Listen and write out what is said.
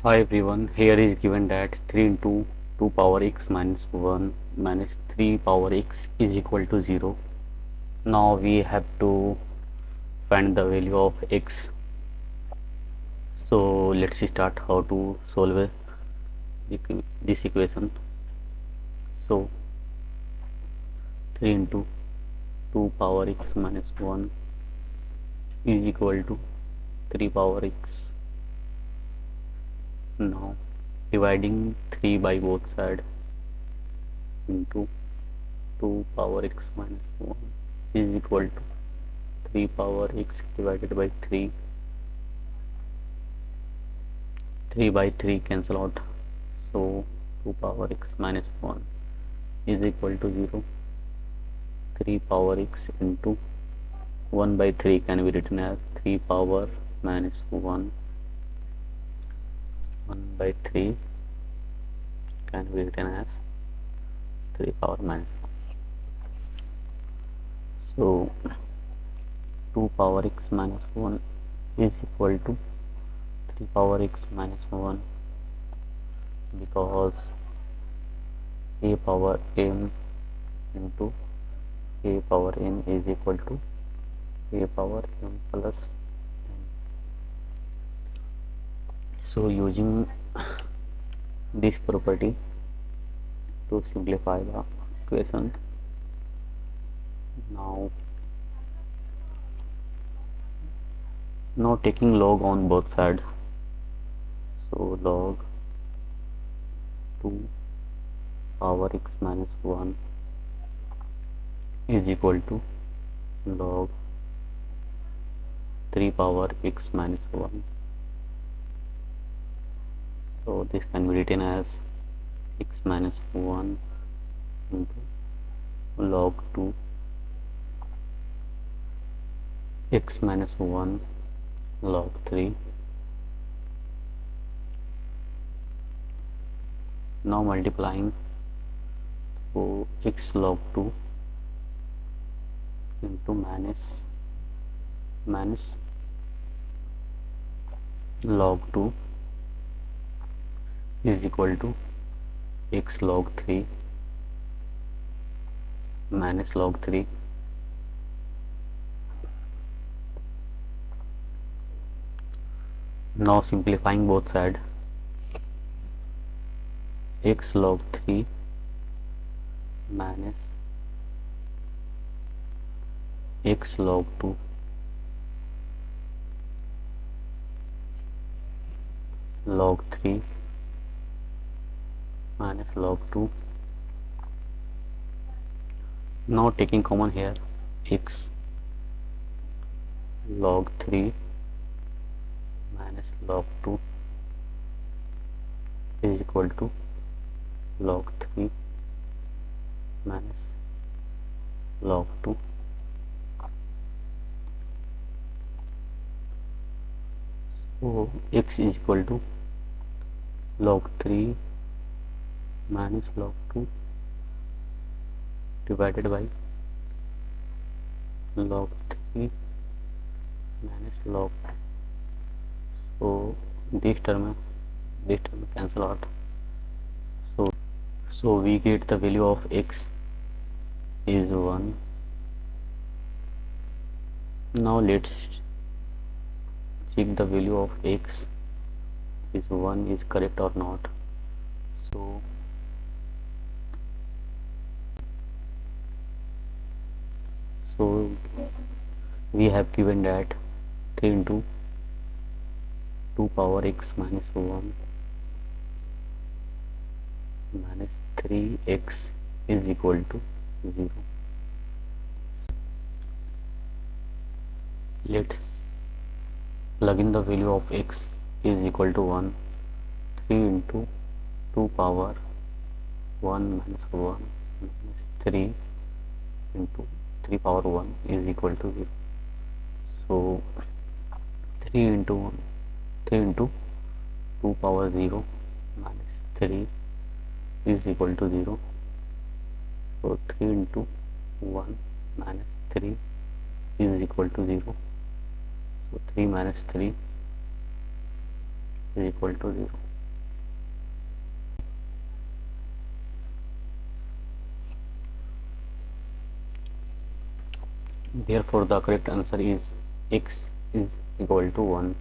Hi everyone, here is given that 3 into 2 power x minus 1 minus 3 power x is equal to 0. Now we have to find the value of x. So let's start how to solve this equation. So 3 into 2 power x minus 1 is equal to 3 power x. Now dividing 3 by both sides into 2 power x minus 1 is equal to 3 power x divided by 3. 3 by 3 cancel out, so 2 power x minus 1 is equal to 0. 3 power x into 1 by 3 can be written as 3 power minus 1. 1 by 3 can be written as 3 power minus 1. So 2 power x minus 1 is equal to 3 power x minus 1 because a power m into a power n is equal to a power m plus n. So using this property to simplify the equation, now taking log on both sides, so log 2 power x minus 1 is equal to log 3 power x minus 1. So this can be written as x minus 1 into log 2 x minus 1 log 3. Now multiplying, so x log 2 into minus log 2 is equal to x log 3 minus log 3. Now simplifying both sides, x log 3 minus x log 2 log 3 minus log 2. Now taking common here, x log 3 minus log 2 is equal to log 3 minus log 2. So x is equal to log 3 minus log 2 divided by log 3 minus log 2. So this term cancel out. So we get the value of x is 1. Now let's check the value of x is 1 is correct or not. So we have given that 3 into 2 power x minus 1 minus 3x is equal to 0. Let's plug in the value of x is equal to 1. 3 into 2 power 1 minus 1 minus 3 into 3 power 1 is equal to 0. So 3 into 2 power 0 minus 3 is equal to 0. So 3 into 1 minus 3 is equal to 0. So 3 minus 3 is equal to 0. Therefore, the correct answer is x is equal to 1.